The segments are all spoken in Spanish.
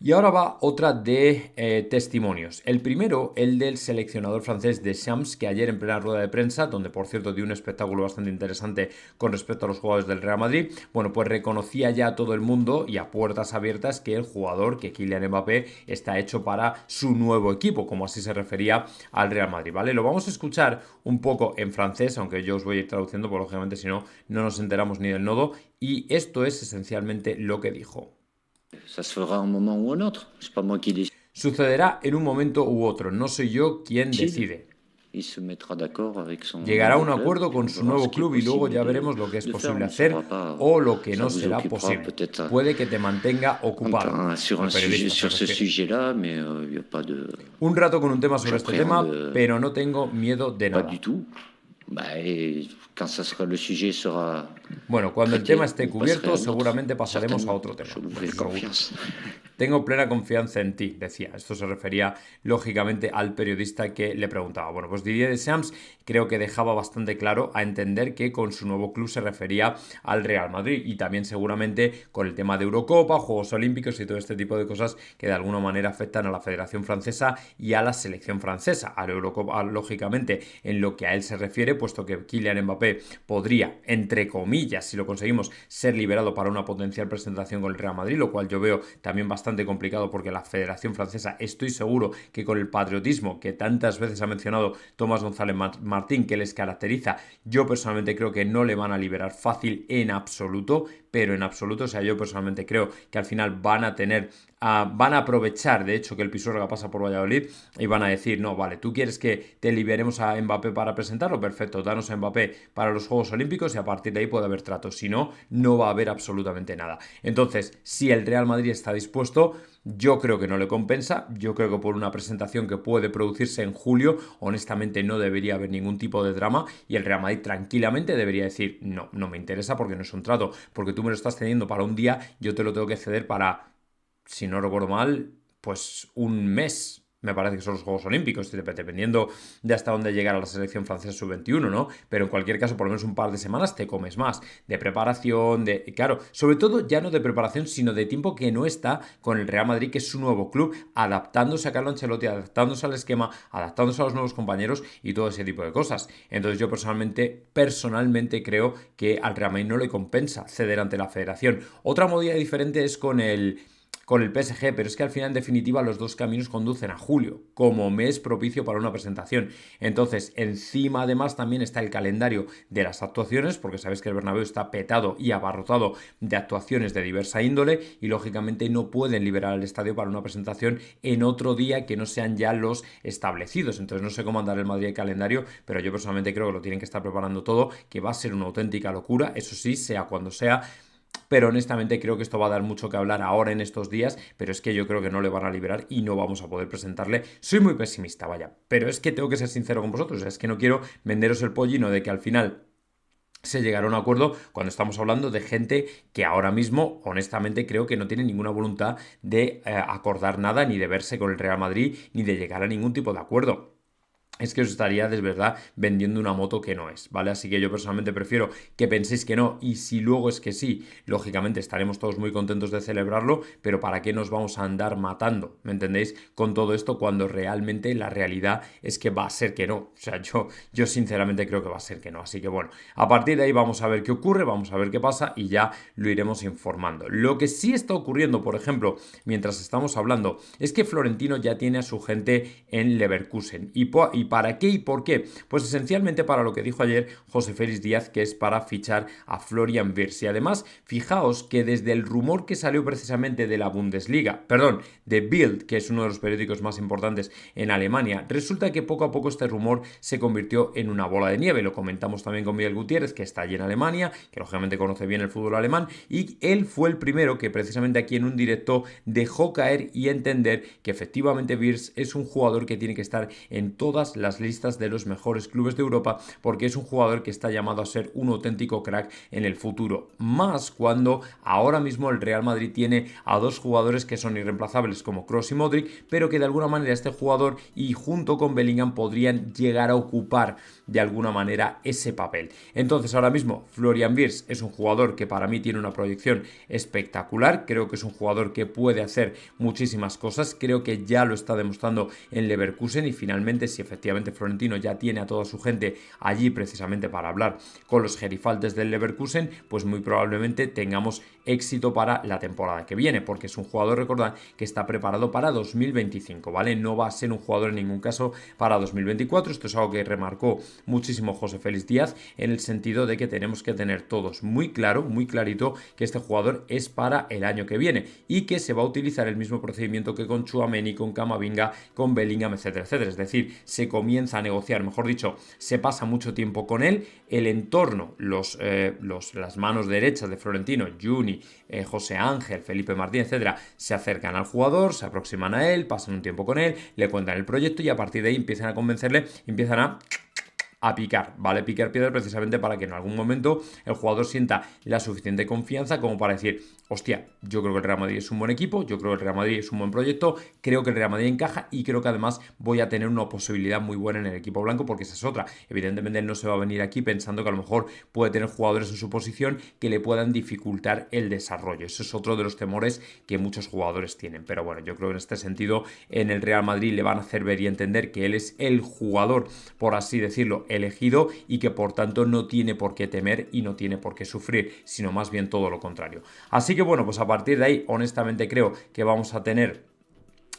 Y ahora va otra de testimonios. El primero, el del seleccionador francés Deschamps, que ayer en plena rueda de prensa, donde por cierto dio un espectáculo bastante interesante con respecto a los jugadores del Real Madrid, bueno, pues reconocía ya a todo el mundo y a puertas abiertas que el jugador, que Kylian Mbappé, está hecho para su nuevo equipo, como así se refería al Real Madrid, ¿vale? Lo vamos a escuchar un poco en francés, aunque yo os voy a ir traduciendo, porque lógicamente si no, no nos enteramos ni del nodo, y esto es esencialmente lo que dijo. Ça se fera un moment ou un autre. C'est pas moi qui Sucederá en un momento u otro, no soy yo quien décide. decide. Il se mettra d'accord avec son Llegará a nouveau un club, acuerdo puis con on su verra ce nuevo qui est club y luego possible ya veremos lo que es de faire. posible On ne saura hacer pas. o lo que Ça no vous será occupera posible. peut-être Puede que te mantenga ocupado. sur un El sujet, periodista se sur ce refiere. sujet-là, mais il n'y a pas de. Un rato con un tema sobre este tema, J'appréhende pero no tengo miedo de pas du nada. tout. Bah, et quand le sujet sera Bueno, cuando el tema traité, esté vous passerez cubierto, à un autre, seguramente pasaremos a certainement. otro Je tema. vous Bueno, fais confiance. tengo plena confianza en ti, decía. Esto se refería, lógicamente, al periodista que le preguntaba. Bueno, pues Didier Deschamps creo que dejaba bastante claro a entender que con su nuevo club se refería al Real Madrid y también seguramente con el tema de Eurocopa, Juegos Olímpicos y todo este tipo de cosas que de alguna manera afectan a la Federación Francesa y a la selección francesa. A la Eurocopa, lógicamente, en lo que a él se refiere, puesto que Kylian Mbappé podría, entre comillas, si lo conseguimos, ser liberado para una potencial presentación con el Real Madrid, lo cual yo veo también bastante complicado porque la Federación Francesa, estoy seguro que con el patriotismo que tantas veces ha mencionado Tomás González Martín, que les caracteriza, yo personalmente creo que no le van a liberar fácil en absoluto, pero en absoluto, o sea, yo personalmente creo que al final van a tener van a aprovechar, de hecho, que el Pisuerga pasa por Valladolid y van a decir, no, vale, tú quieres que te liberemos a Mbappé para presentarlo, perfecto, danos a Mbappé para los Juegos Olímpicos y a partir de ahí puede haber trato, si no, no va a haber absolutamente nada. Entonces, si el Real Madrid está dispuesto, yo creo que no le compensa, yo creo que por una presentación que puede producirse en julio, honestamente no debería haber ningún tipo de drama y el Real Madrid tranquilamente debería decir, no, no me interesa porque no es un trato, porque tú me lo estás cediendo para un día, yo te lo tengo que ceder para, si no recuerdo mal, pues un mes. Me parece que son los Juegos Olímpicos, dependiendo de hasta dónde llegara la selección francesa sub-21, ¿no? Pero en cualquier caso, por lo menos un par de semanas te comes más. De preparación, de. Claro, sobre todo ya no de preparación, sino de tiempo que no está con el Real Madrid, que es su nuevo club, adaptándose a Carlo Ancelotti, adaptándose al esquema, adaptándose a los nuevos compañeros y todo ese tipo de cosas. Entonces, yo personalmente creo que al Real Madrid no le compensa ceder ante la federación. Otra movida diferente es con el PSG, pero es que al final en definitiva los dos caminos conducen a julio, como mes propicio para una presentación. Entonces, encima además también está el calendario de las actuaciones, porque sabéis que el Bernabéu está petado y abarrotado de actuaciones de diversa índole y lógicamente no pueden liberar el estadio para una presentación en otro día que no sean ya los establecidos. Entonces no sé cómo andar el Madrid el calendario, pero yo personalmente creo que lo tienen que estar preparando todo, que va a ser una auténtica locura, eso sí, sea cuando sea, pero honestamente creo que esto va a dar mucho que hablar ahora en estos días, pero es que yo creo que no le van a liberar y no vamos a poder presentarle. Soy muy pesimista, vaya, pero es que tengo que ser sincero con vosotros, es que no quiero venderos el pollino de que al final se llegará a un acuerdo cuando estamos hablando de gente que ahora mismo, honestamente, creo que no tiene ninguna voluntad de acordar nada, ni de verse con el Real Madrid, ni de llegar a ningún tipo de acuerdo. Es que os estaría de verdad vendiendo una moto que no es, ¿vale? Así que yo personalmente prefiero que penséis que no y si luego es que sí, lógicamente estaremos todos muy contentos de celebrarlo, pero ¿para qué nos vamos a andar matando? ¿Me entendéis? Con todo esto cuando realmente la realidad es que va a ser que no. O sea, yo sinceramente creo que va a ser que no. Así que bueno, a partir de ahí vamos a ver qué ocurre, vamos a ver qué pasa y ya lo iremos informando. Lo que sí está ocurriendo, por ejemplo, mientras estamos hablando, es que Florentino ya tiene a su gente en Leverkusen. ¿Y para qué y por qué? Pues esencialmente para lo que dijo ayer José Félix Díaz, que es para fichar a Florian Wirtz. Y además, fijaos que desde el rumor que salió precisamente de la Bundesliga, perdón, de Bild, que es uno de los periódicos más importantes en Alemania, resulta que poco a poco este rumor se convirtió en una bola de nieve. Lo comentamos también con Miguel Gutiérrez, que está allí en Alemania, que lógicamente conoce bien el fútbol alemán, y él fue el primero que precisamente aquí en un directo dejó caer y entender que efectivamente Wirtz es un jugador que tiene que estar en todas las listas de los mejores clubes de Europa, porque es un jugador que está llamado a ser un auténtico crack en el futuro. Más cuando ahora mismo el Real Madrid tiene a dos jugadores que son irreemplazables como Kroos y Modric, pero que de alguna manera este jugador y junto con Bellingham podrían llegar a ocupar de alguna manera ese papel. Entonces ahora mismo Florian Wirtz es un jugador que para mí tiene una proyección espectacular, creo que es un jugador que puede hacer muchísimas cosas, creo que ya lo está demostrando en Leverkusen y finalmente si efectivamente Florentino ya tiene a toda su gente allí precisamente para hablar con los gerifaltes del Leverkusen, pues muy probablemente tengamos éxito para la temporada que viene, porque es un jugador, recordad, que está preparado para 2025, ¿vale? No va a ser un jugador en ningún caso para 2024, esto es algo que remarcó muchísimo José Félix Díaz, en el sentido de que tenemos que tener todos muy claro, muy clarito, que este jugador es para el año que viene y que se va a utilizar el mismo procedimiento que con Tchouaméni, con Camavinga, con Bellingham, etcétera, etcétera. Es decir, se comienza a negociar, mejor dicho, se pasa mucho tiempo con él, el entorno, las manos derechas de Florentino, Juni, José Ángel, Felipe Martín, etcétera, se acercan al jugador, se aproximan a él, pasan un tiempo con él, le cuentan el proyecto y a partir de ahí empiezan a convencerle, empiezan a picar, ¿vale? Picar piedra precisamente para que en algún momento el jugador sienta la suficiente confianza como para decir, hostia, yo creo que el Real Madrid es un buen equipo, yo creo que el Real Madrid es un buen proyecto, creo que el Real Madrid encaja y creo que además voy a tener una posibilidad muy buena en el equipo blanco porque esa es otra. Evidentemente él no se va a venir aquí pensando que a lo mejor puede tener jugadores en su posición que le puedan dificultar el desarrollo. Eso es otro de los temores que muchos jugadores tienen. Pero bueno, yo creo que en este sentido en el Real Madrid le van a hacer ver y entender que él es el jugador, por así decirlo, elegido y que por tanto no tiene por qué temer y no tiene por qué sufrir, sino más bien todo lo contrario. Así que bueno, pues a partir de ahí honestamente creo que vamos a tener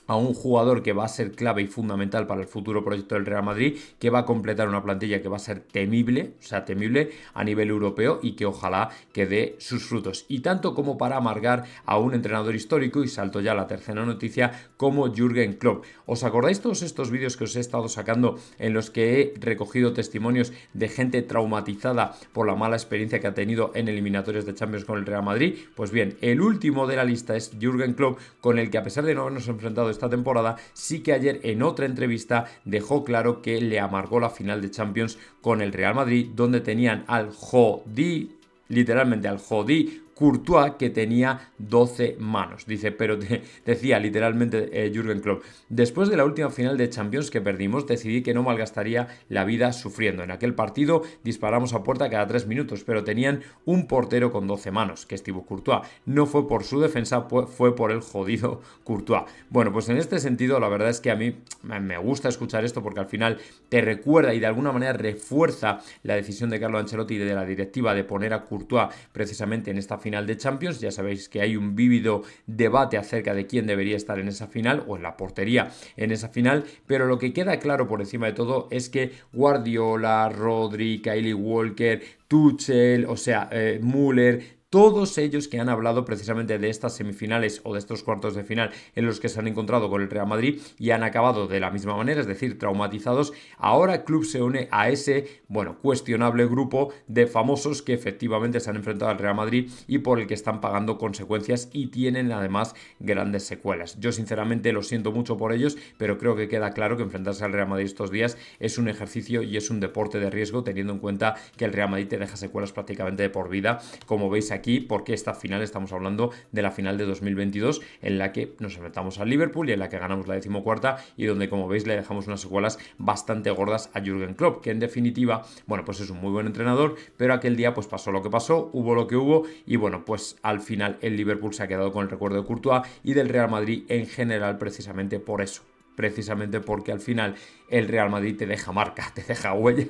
a un jugador que va a ser clave y fundamental para el futuro proyecto del Real Madrid, que va a completar una plantilla que va a ser temible, o sea, temible a nivel europeo y que ojalá que dé sus frutos. Y tanto como para amargar a un entrenador histórico, y salto ya a la tercera noticia, como Jürgen Klopp. ¿Os acordáis todos estos vídeos que os he estado sacando en los que he recogido testimonios de gente traumatizada por la mala experiencia que ha tenido en eliminatorias de Champions con el Real Madrid? Pues bien, el último de la lista es Jürgen Klopp, con el que a pesar de no habernos enfrentado esta temporada, sí que ayer en otra entrevista dejó claro que le amargó la final de Champions con el Real Madrid, donde tenían al Jodi, literalmente al Jodi Courtois, que tenía 12 manos. Dice, pero decía literalmente Jürgen Klopp, después de la última final de Champions que perdimos, decidí que no malgastaría la vida sufriendo. En aquel partido disparamos a puerta cada 3 minutos, pero tenían un portero con 12 manos, que es Thibaut Courtois. No fue por su defensa, fue por el jodido Courtois. Bueno, pues en este sentido, la verdad es que a mí me gusta escuchar esto porque al final te recuerda y de alguna manera refuerza la decisión de Carlo Ancelotti y de la directiva de poner a Courtois precisamente en esta final de Champions. Ya sabéis que hay un vívido debate acerca de quién debería estar en esa final o en la portería en esa final, pero lo que queda claro por encima de todo es que Guardiola, Rodri, Kyle Walker, Tuchel, o sea, Müller, todos ellos que han hablado precisamente de estas semifinales o de estos cuartos de final en los que se han encontrado con el Real Madrid y han acabado de la misma manera, es decir, traumatizados. Ahora el club se une a ese, bueno, cuestionable grupo de famosos que efectivamente se han enfrentado al Real Madrid y por el que están pagando consecuencias y tienen además grandes secuelas. Yo sinceramente lo siento mucho por ellos, pero creo que queda claro que enfrentarse al Real Madrid estos días es un ejercicio y es un deporte de riesgo, teniendo en cuenta que el Real Madrid te deja secuelas prácticamente de por vida, como veis aquí, porque esta final estamos hablando de la final de 2022 en la que nos enfrentamos al Liverpool y en la que ganamos la 14ª y donde, como veis, le dejamos unas secuelas bastante gordas a Jürgen Klopp, que en definitiva, bueno, pues es un muy buen entrenador, pero aquel día pues pasó lo que pasó, hubo lo que hubo y bueno, pues al final el Liverpool se ha quedado con el recuerdo de Courtois y del Real Madrid en general precisamente por eso. Precisamente porque al final el Real Madrid te deja marca, te deja huella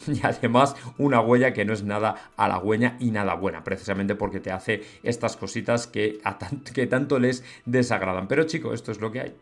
y además una huella que no es nada halagüeña y nada buena, precisamente porque te hace estas cositas que tanto les desagradan. Pero chicos, esto es lo que hay.